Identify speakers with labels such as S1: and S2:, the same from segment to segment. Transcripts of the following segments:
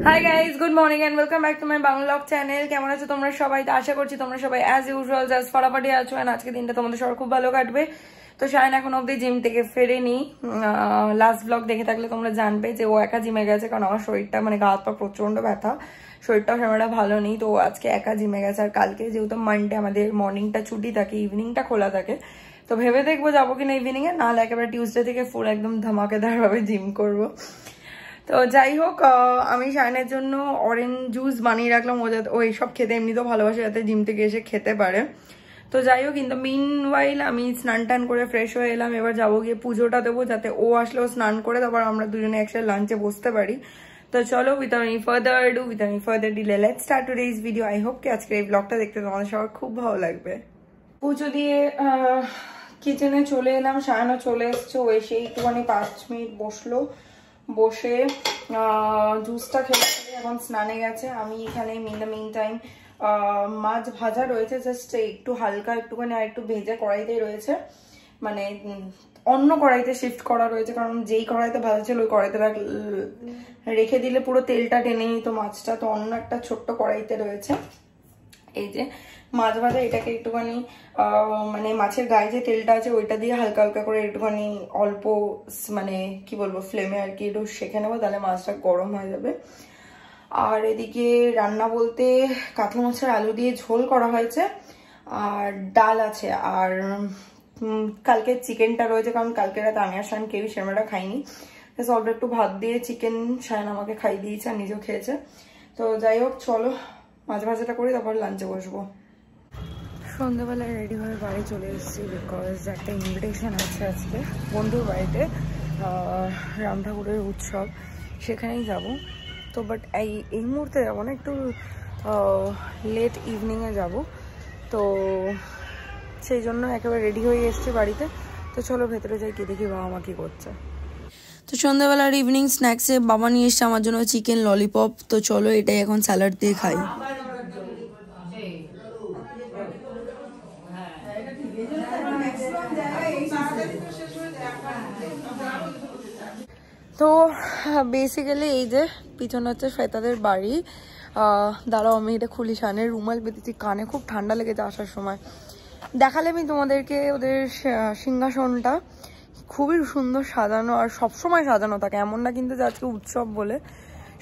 S1: High guys, good morning and welcome back to my Bangla blog channel. কেমন আছো তোমরা সবাই? তো আশা করছি তোমরা সবাই অ্যাজ ইউজুয়াল জাস্ট ফাটাফাটি আছো এন্ড আজকে দিনটা তোমাদের সবার খুব ভালো কাটবে। তো শায়ন এখন অব্দি জিম থেকে ফেরেনি। লাস্ট ব্লগ দেখে থাকলে তোমরা জানবে যে ও একা জিমে গেছে, কারণ আমার শরীরটা মানে গা হাত পা প্রচন্ড ব্যথা, শরীরটাও সেরকম ভালো নেই। তো আজকে একা জিমে গেছে। আর কালকে যেহেতু মানডে আমাদের মর্নিংটা ছুটি থাকে, ইভিনিংটা খোলা থাকে, তো ভেবে দেখবো যাবো কিনা ইভিনিং এ, নাহলে একেবারে টিউসডে থেকে ফুল একদম ধামাকেদার ভাবে জিম করবো। তো যাই হোক, আমি শায়নের জন্য অরেঞ্জ জুস বানিয়ে রাখলাম, ও যাতে ও এইসব খেতে এমনিতেও ভালোবাসে, যাতে জিম থেকে এসে খেতে পারে। তো যাই হোক, কিন্তু মিন ওয়াইল আমি স্নান টান করে ফ্রেশ হয়ে এলাম। এবার যাবো গিয়ে পুজোটা দেবো, যাতে ও আসলেও স্নান করে তারপর আমরা দুজনে একসাথে লাঞ্চে বসতে পারি। তো চলো, without any further delay let's start today's video. I hope কি আজকে এই ব্লগটা দেখতে তোমাদের সবার খুব ভালো লাগবে। পুজো দিয়ে কিচেনে চলে এলাম, শায়নও চলে এসছে। ও এসে একটুখানি 5 মিনিট বসলো, বসে জুসটা খেলে এখন স্নানে গেছে। আমি এখানে ইন দ্য মিন টাইম মাছ ভাজা রয়েছে, জাস্ট একটু হালকা একটুখানি আর একটু ভেজে কড়াইতেই রয়েছে, মানে অন্য কড়াইতে শিফট করা রয়েছে, কারণ যেই কড়াইতে ভাজা ছিল ওই কড়াইতে রেখে দিলে পুরো তেলটা টেনে নিত মাছটা, তো অন্য একটা ছোট্ট কড়াইতে রয়েছে। এই যে মাছ ভাজা, এটাকে একটুখানি মানে মাছের গায়ে যে তেলটা আছে ওইটা দিয়ে হালকা হালকা করে একটুখানি অল্প মানে কি বলবো ফ্লেমে আর কি একটু সেঁকে নেবো, তাহলে মাছটা গরম হয়ে যাবে। আর এদিকে রান্না বলতে কাতলা মাছের আলু দিয়ে ঝোল করা হয়েছে, আর ডাল আছে, আর কালকে চিকেনটা রয়েছে, কারণ কালকে রাতে আমি আর শায়ন কেউই সেরকমটা খাইনি। অল্প একটু ভাত দিয়ে চিকেন শায়ন আমাকে খাইয়ে দিয়েছে আর নিজেও খেয়েছে। তো যাই হোক, চলো মাছ ভাজাটা করি, তারপর লাঞ্চে বসবো। সন্ধ্যাবেলায় রেডি হয়ে বাড়ি চলে এসেছি, বিকজ একটা ইনভিটেশন আছে আজকে বন্ধুর বাড়িতে, রাম ঠাকুরের উৎসব, সেখানেই যাব। তো বাট এই মুহূর্তে যাবো না, একটু লেট ইভিনিংয়ে যাব, তো সেই জন্য একেবারে রেডি হয়ে এসেছি বাড়িতে। তো চলো ভেতরে যাই, কি দেখি বাবা মা কি করছে। তো সন্ধ্যাবেলার ইভিনিং স্ন্যাক্সে বাবা নিয়ে এসছে আমার জন্য চিকেন ললিপপ। তো চলো এটাই এখন স্যালাড দিয়ে খাই। তো বেসিক্যালি এই যে পিছনে হচ্ছে শ্বেতাদের বাড়ি। দাঁড়াও আমি এটা খুলি, শানের রুমাল বেঁধেছি, কানে খুব ঠান্ডা লেগেছে আসার সময়। দেখালে আমি তোমাদেরকে ওদের সিংহাসনটা, খুবই সুন্দর সাজানো, আর সবসময় সাজানো থাকে, এমন না কিন্তু যে আজকে উৎসব বলে,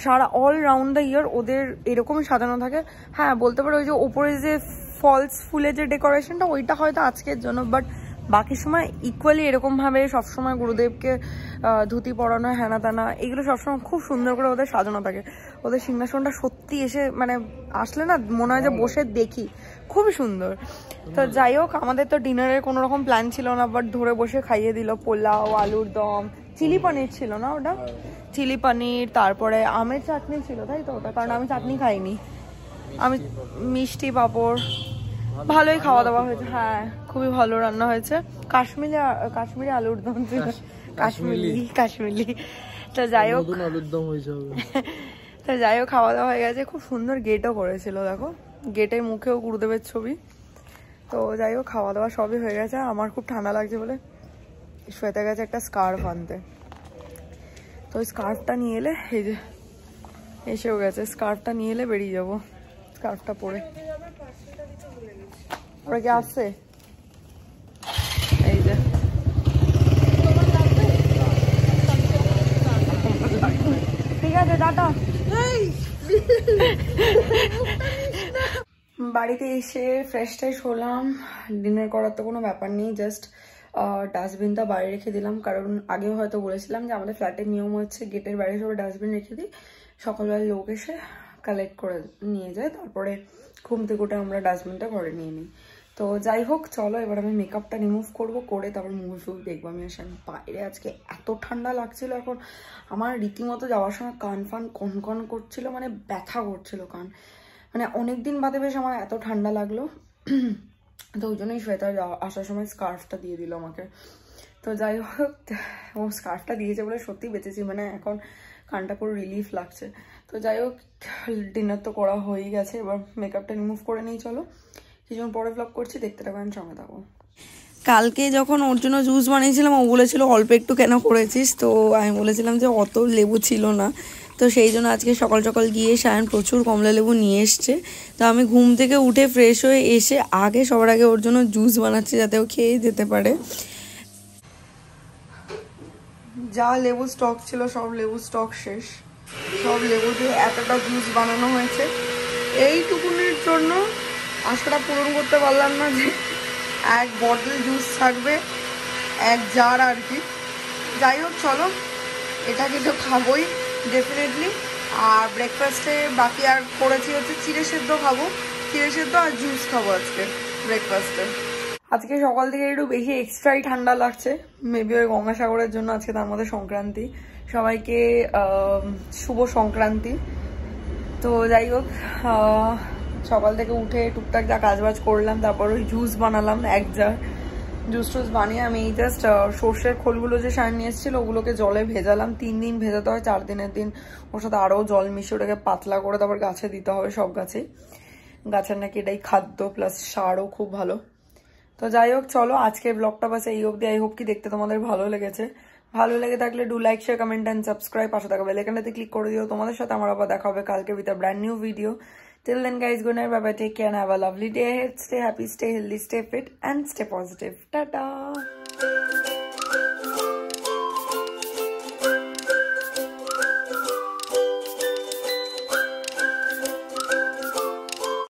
S1: সারা অল রাউন্ড দ্য ইয়ার ওদের এরকমই সাজানো থাকে। হ্যাঁ বলতে পারো ওই যে ওপরে যে ফলস ফুলের যে ডেকোরেশনটা ওইটা হয়তো আজকের জন্য, বাট বাকি সময় ইকুয়ালি এরকমভাবে সবসময় গুরুদেবকে ধুতি পরানো, হ্যানা তানা, এগুলো সবসময় খুব সুন্দর করে ওদের সাজানো থাকে। ওদের সিংহাসনটা সত্যি এসে মানে আসলে না মনে হয় যে বসে দেখি, খুবই সুন্দর। তো যাই হোক, আমাদের তো ডিনারের কোনো রকম প্ল্যান ছিল না, বাট ধরে বসে খাইয়ে দিল পোলাও, আলুর দম, চিলি পনির ছিল না ওটা, চিলি পনির, তারপরে আমের চাটনি ছিল, তাই তো ওটা, কারণ আমি চাটনি খাইনি, আমি মিষ্টি পাঁপড়, ভালোই খাওয়া দাওয়া হয়েছে। হ্যাঁ খুবই ভালো রান্না হয়েছে, কাশ্মীরি আলুর দম ছিল, কাশ্মীরি। তো যাই হোক আলুর দম হয়েছে। তো যাই হোক খাওয়া দাওয়া হয়ে গেছে, খুব সুন্দর গেটও করেছিল, দেখো গেটের মুখেও গুরুদেবের ছবি। তো যাই হোক খাওয়া দাওয়া সবই হয়ে গেছে। আমার খুব ঠান্ডা লাগছে বলে শ্বেতা গেছে একটা স্কার্ফ আনতে, তো ওই স্কার্ফটা নিয়ে এলে, এই যে এসেও গেছে, স্কার্ফটা নিয়ে এলে বেরিয়ে যাবো, স্কার্ফটা পরে। ওরা কি আসছে? এই যে ঠিক আছে টাটা। বাড়িতে এসে ফ্রেশ ট্রেশ হলাম, ডিনার করার তো কোনো ব্যাপার নেই, জাস্ট ডাস্টবিনটা বাইরে রেখে দিলাম, কারণ আগেও হয়তো বলেছিলাম যে আমাদের ফ্ল্যাটের নিয়ম হচ্ছে গেটের বাইরে সবাই ডাস্টবিন রেখে দিই, সকালবেলা লোক এসে কালেক্ট করে নিয়ে যায়, তারপরে ঘুম থেকে উঠে আমরা ডাস্টবিনটা ঘরে নিয়ে নিই। তো যাই হোক চলো, এবার আমি মেকআপটা রিমুভ করবো, করে তারপর মুভি ফুভি দেখবো। আমি আসলে বাইরে আজকে এত ঠান্ডা লাগছিল, এখন আমার রীতিমতো যাওয়ার সময় কান ফান কনকন করছিল, মানে ব্যথা করছিল কান, মানে অনেকদিন বাদে বেশ আমার এত ঠান্ডা লাগলো। তো ওই জন্যই শ্বেতা আসার সময় স্কার্ফটা দিয়ে দিল আমাকে। তো যাই হোক, ও স্কার্ফটা দিয়েছে বলে সত্যি বেঁচেছি, মানে এখন কানটা পুরো রিলিফ লাগছে। তো যাই হোক, ডিনার তো করা হয়েই গেছে, এবার মেকআপটা রিমুভ করে নিই। চলো কিছুক্ষণ পরে ব্লগ করছি, দেখতে থাকবেন, সঙ্গে থাকো। কালকে যখন ওর জন্য জুস বানিয়েছিলাম ও বলেছিল অল্প একটু কেন করেছিস, তো আমি বলেছিলাম যে অত লেবু ছিল না, তো সেই জন্য আজকে সকাল সকাল গিয়ে সায়ন প্রচুর কমলা লেবু নিয়ে এসছে। তো আমি ঘুম থেকে উঠে ফ্রেশ হয়ে এসে সবার আগে ওর জন্য জুস বানাচ্ছি যাতে ও খেয়ে যেতে পারে। যা লেবু স্টক ছিল সব লেবু স্টক শেষ, সব লেবু দিয়ে এতটা জুস বানানো হয়েছে। এইটুকুনির জন্য আশাটা পূরণ করতে পারলাম না যে 1 বটল জুস থাকবে, 1 জার আর কি। যাই হোক চলো, এটাকে তো খাবোই ডেফিনেটলি। আর ব্রেকফাস্টে বাকি আর করেছি হচ্ছে চিড়ে সেদ্ধ খাবো, চিড়ে সেদ্ধ আর জুস খাবো আজকে ব্রেকফাস্টে। আজকে সকাল থেকে একটু বেশি এক্সট্রাই ঠান্ডা লাগছে, মেবি ওই গঙ্গাসাগরের জন্য। আজকে তার মধ্যে সংক্রান্তি, সবাইকে শুভ সংক্রান্তি। তো যাই হোক, সকাল থেকে উঠে টুকটাক যা কাজবাজ করলাম, তারপর ওই জুস বানালাম 1 জার। জুস টুস বানিয়ে আমি এই জাস্ট সর্ষের খোলগুলো যে সার নিয়ে এসেছিলো ওগুলোকে জলে ভেজালাম। 3 দিন ভেজাতে হয়, 4 দিনের দিন ওর সাথে আরও জল মিশিয়ে ওটাকে পাতলা করে তারপর গাছে দিতে হবে। সব গাছের নাকি এটাই খাদ্য প্লাস সারও খুব ভালো। তো যাই হোক চলো, আজকের ব্লগটা বাস এই অবধি। আই হোপ কি দেখতে তোমাদের ভালো লেগেছে। ভালো লেগে থাকলে do like, share, comment and subscribe. পাশে থাকা বেল আইকনটাতে ক্লিক করে দিও। তোমাদের সাথে আমার আবার দেখা হবে কালকে with a brand new video. Till then guys, good night, bye bye, take care and have a lovely day ahead. Stay happy, stay healthy, stay fit and stay positive. Ta-ta!